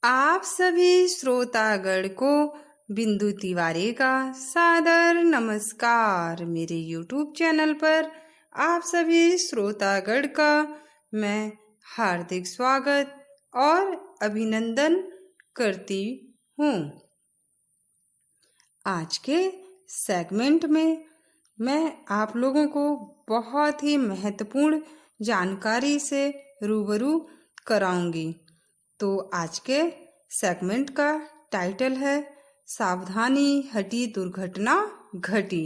आप सभी श्रोतागण को बिंदु तिवारी का सादर नमस्कार। मेरे YouTube चैनल पर आप सभी श्रोतागण का मैं हार्दिक स्वागत और अभिनंदन करती हूँ। आज के सेगमेंट में मैं आप लोगों को बहुत ही महत्वपूर्ण जानकारी से रूबरू कराऊंगी। तो आज के सेगमेंट का टाइटल है सावधानी हटी दुर्घटना घटी।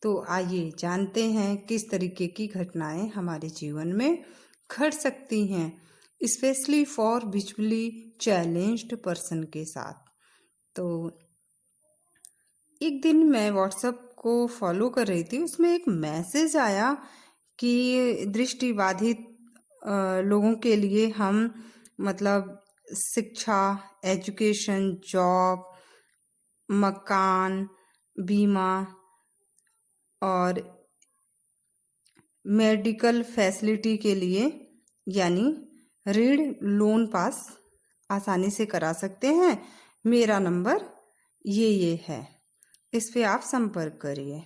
तो आइए जानते हैं किस तरीके की घटनाएं हमारे जीवन में घट सकती हैं, specially for visually challenged person के साथ। तो एक दिन मैं व्हाट्सएप को फॉलो कर रही थी, उसमें एक मैसेज आया कि दृष्टिबाधित लोगों के लिए हम मतलब शिक्षा, एजुकेशन, जॉब, मकान, बीमा और मेडिकल फैसिलिटी के लिए यानी ऋण लोन पास आसानी से करा सकते हैं। मेरा नंबर ये है, इस पे आप संपर्क करिए।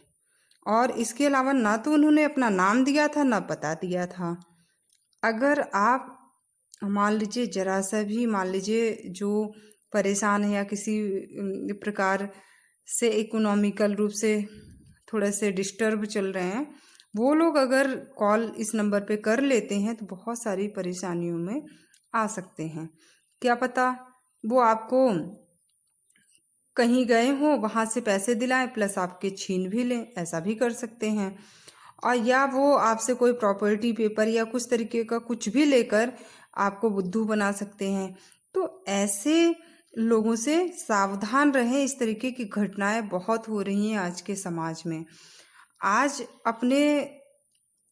और इसके अलावा ना तो उन्होंने अपना नाम दिया था ना पता दिया था। अगर आप मान लीजिए जरा सा भी जो परेशान है या किसी प्रकार से इकोनॉमिकल रूप से थोड़े से डिस्टर्ब चल रहे हैं, वो लोग अगर कॉल इस नंबर पे कर लेते हैं तो बहुत सारी परेशानियों में आ सकते हैं। क्या पता वो आपको कहीं गए हो वहाँ से पैसे दिलाएं प्लस आपके छीन भी लें, ऐसा भी कर सकते हैं। और या वो आपसे कोई प्रॉपर्टी पेपर या कुछ तरीके का कुछ भी लेकर आपको बुद्धू बना सकते हैं। तो ऐसे लोगों से सावधान रहें। इस तरीके की घटनाएं बहुत हो रही हैं आज के समाज में। आज अपने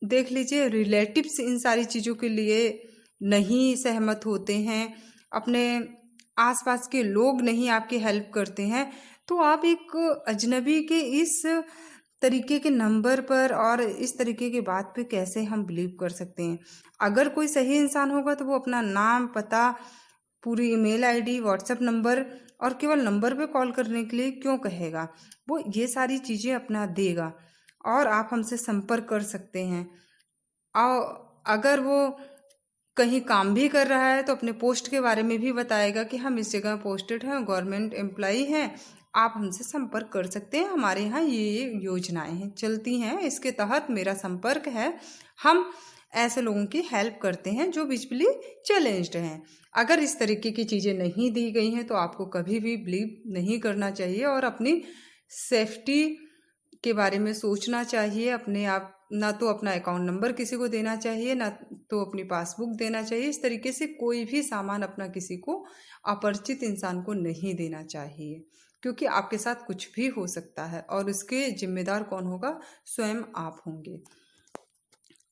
देख लीजिए रिलेटिव्स इन सारी चीज़ों के लिए नहीं सहमत होते हैं, अपने आसपास के लोग नहीं आपकी हेल्प करते हैं, तो आप एक अजनबी के इस तरीके के नंबर पर और इस तरीके की बात पे कैसे हम बिलीव कर सकते हैं। अगर कोई सही इंसान होगा तो वो अपना नाम, पता, पूरी ईमेल आईडी, व्हाट्सएप नंबर और केवल नंबर पे कॉल करने के लिए क्यों कहेगा। वो ये सारी चीज़ें अपना देगा और आप हमसे संपर्क कर सकते हैं। और अगर वो कहीं काम भी कर रहा है तो अपने पोस्ट के बारे में भी बताएगा कि हम इस जगह पोस्टेड हैं, गवर्नमेंट एम्प्लॉई हैं, आप हमसे संपर्क कर सकते हैं, हमारे यहाँ ये योजनाएं हैं चलती हैं, इसके तहत मेरा संपर्क है, हम ऐसे लोगों की हेल्प करते हैं जो विजुअली चैलेंज्ड हैं। अगर इस तरीके की चीज़ें नहीं दी गई हैं तो आपको कभी भी बिलीव नहीं करना चाहिए और अपनी सेफ्टी के बारे में सोचना चाहिए। अपने आप ना तो अपना अकाउंट नंबर किसी को देना चाहिए, ना तो अपनी पासबुक देना चाहिए। इस तरीके से कोई भी सामान अपना किसी को अपरिचित इंसान को नहीं देना चाहिए, क्योंकि आपके साथ कुछ भी हो सकता है और उसके जिम्मेदार कौन होगा? स्वयं आप होंगे।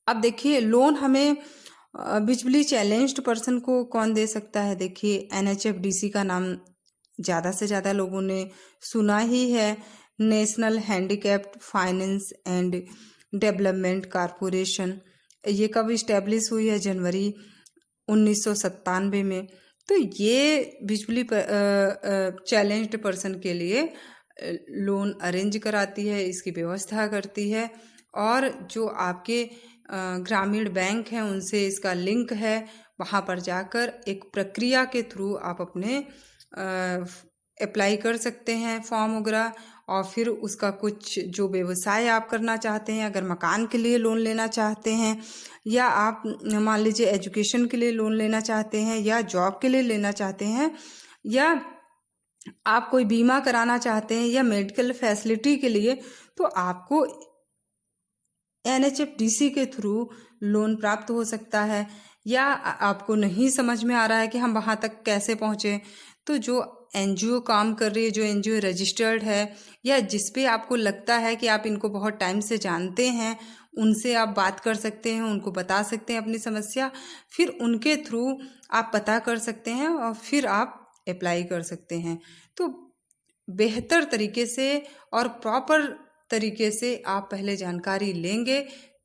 अब देखिए लोन हमें विजुअली चैलेंज्ड पर्सन को कौन दे सकता है? देखिए NHFDC का नाम ज़्यादा से ज़्यादा लोगों ने सुना ही है। National handicapped finance and development corporation. ये कब इस्टेब्लिश हुई है? जनवरी 1997 में। तो ये विजुअली चैलेंज्ड पर्सन के लिए लोन अरेंज कराती है, इसकी व्यवस्था करती है। और जो आपके ग्रामीण बैंक हैं उनसे इसका लिंक है, वहाँ पर जाकर एक प्रक्रिया के थ्रू आप अपने अप्लाई कर सकते हैं फॉर्म वगैरह। और फिर उसका कुछ जो व्यवसाय आप करना चाहते हैं, अगर मकान के लिए लोन लेना चाहते हैं या आप मान लीजिए एजुकेशन के लिए लोन लेना चाहते हैं या जॉब के लिए लेना चाहते हैं या आप कोई बीमा कराना चाहते हैं या मेडिकल फैसिलिटी के लिए, तो आपको NHFDC के थ्रू लोन प्राप्त हो सकता है। या आपको नहीं समझ में आ रहा है कि हम वहाँ तक कैसे पहुँचे, तो जो NGO काम कर रही है, जो NGO रजिस्टर्ड है या जिस पे आपको लगता है कि आप इनको बहुत टाइम से जानते हैं, उनसे आप बात कर सकते हैं, उनको बता सकते हैं अपनी समस्या, फिर उनके थ्रू आप पता कर सकते हैं और फिर आप अप्लाई कर सकते हैं। तो बेहतर तरीके से और प्रॉपर तरीके से आप पहले जानकारी लेंगे,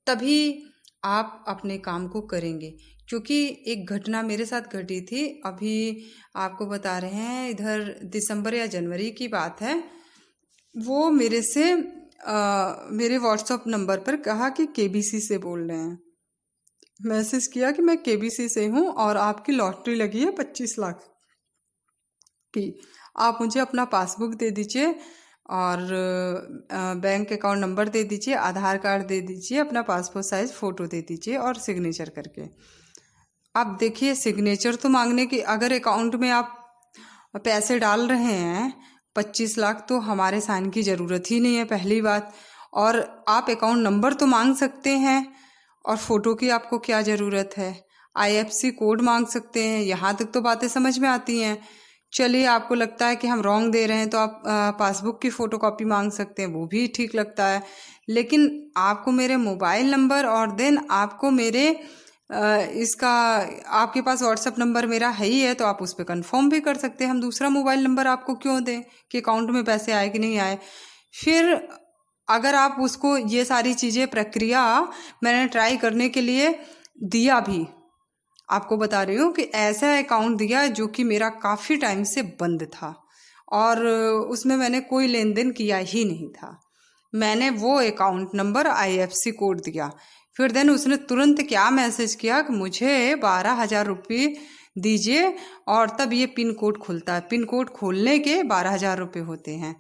तभी आप अपने काम को करेंगे। क्योंकि एक घटना मेरे साथ घटी थी, अभी आपको बता रहे हैं, इधर दिसंबर या जनवरी की बात है। वो मेरे से मेरे व्हाट्सएप नंबर पर कहा कि केबीसी से बोल रहे हैं। मैसेज किया कि मैं केबीसी से हूँ और आपकी लॉटरी लगी है 25 लाख की, आप मुझे अपना पासबुक दे दीजिए और बैंक अकाउंट नंबर दे दीजिए, आधार कार्ड दे दीजिए, अपना पासपोर्ट साइज फ़ोटो दे दीजिए और सिग्नेचर करके। आप देखिए, सिग्नेचर तो मांगने की, अगर अकाउंट में आप पैसे डाल रहे हैं 25 लाख, तो हमारे साइन की ज़रूरत ही नहीं है, पहली बात। और आप अकाउंट नंबर तो मांग सकते हैं, और फ़ोटो की आपको क्या ज़रूरत है? IFSC कोड मांग सकते हैं, यहाँ तक तो बातें समझ में आती हैं। चलिए, आपको लगता है कि हम रॉन्ग दे रहे हैं तो आप पासबुक की फ़ोटोकॉपी मांग सकते हैं, वो भी ठीक लगता है। लेकिन आपको मेरे मोबाइल नंबर और देन आपको मेरे इसका, आपके पास व्हाट्सएप नंबर मेरा है ही है, तो आप उस पर कंफर्म भी कर सकते हैं। हम दूसरा मोबाइल नंबर आपको क्यों दें कि अकाउंट में पैसे आए कि नहीं आए। फिर अगर आप उसको, ये सारी चीज़ें प्रक्रिया मैंने ट्राई करने के लिए दिया भी, आपको बता रही हूँ कि ऐसा अकाउंट दिया जो कि मेरा काफ़ी टाइम से बंद था और उसमें मैंने कोई लेन देन किया ही नहीं था। मैंने वो अकाउंट नंबर IFSC कोड दिया, फिर देन उसने तुरंत क्या मैसेज किया कि मुझे 12,000 रुपये दीजिए और तब ये पिन कोड खुलता है, पिन कोड खोलने के 12,000 रुपये होते हैं।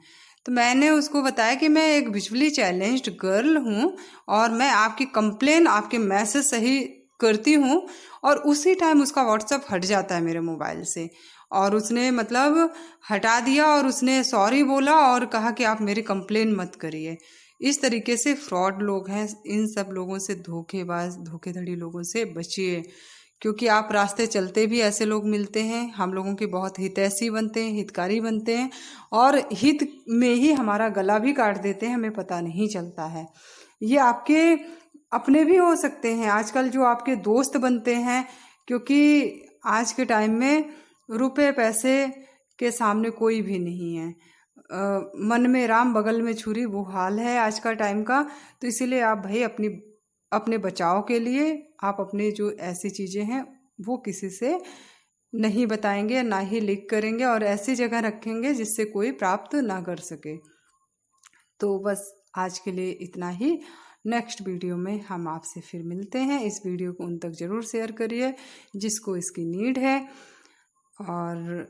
तो मैंने उसको बताया कि मैं एक विजुअली चैलेंज्ड गर्ल हूँ और मैं आपकी कंप्लेन, आपके मैसेज सही करती हूँ, और उसी टाइम उसका व्हाट्सएप हट जाता है मेरे मोबाइल से। और उसने मतलब हटा दिया और उसने सॉरी बोला और कहा कि आप मेरी कंप्लेन मत करिए। इस तरीके से फ्रॉड लोग हैं, इन सब लोगों से, धोखेबाज धोखेधड़ी लोगों से बचिए, क्योंकि आप रास्ते चलते भी ऐसे लोग मिलते हैं, हम लोगों के बहुत हितैषी बनते हैं, हितकारी बनते हैं और हित में ही हमारा गला भी काट देते हैं, हमें पता नहीं चलता है। ये आपके अपने भी हो सकते हैं आजकल जो आपके दोस्त बनते हैं, क्योंकि आज के टाइम में रुपए पैसे के सामने कोई भी नहीं है। मन में राम बगल में छुरी, वो हाल है आज का टाइम का। तो इसीलिए आप भाई अपने बचाव के लिए आप अपने जो ऐसी चीज़ें हैं वो किसी से नहीं बताएंगे, ना ही लीक करेंगे और ऐसी जगह रखेंगे जिससे कोई प्राप्त ना कर सके। तो बस आज के लिए इतना ही। नेक्स्ट वीडियो में हम आपसे फिर मिलते हैं। इस वीडियो को उन तक ज़रूर शेयर करिए जिसको इसकी नीड है, और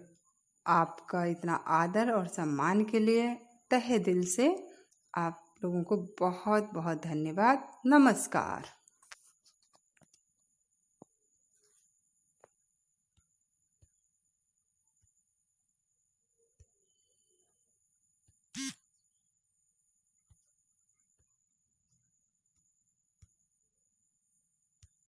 आपका इतना आदर और सम्मान के लिए तहे दिल से आप लोगों को बहुत बहुत धन्यवाद। नमस्कार।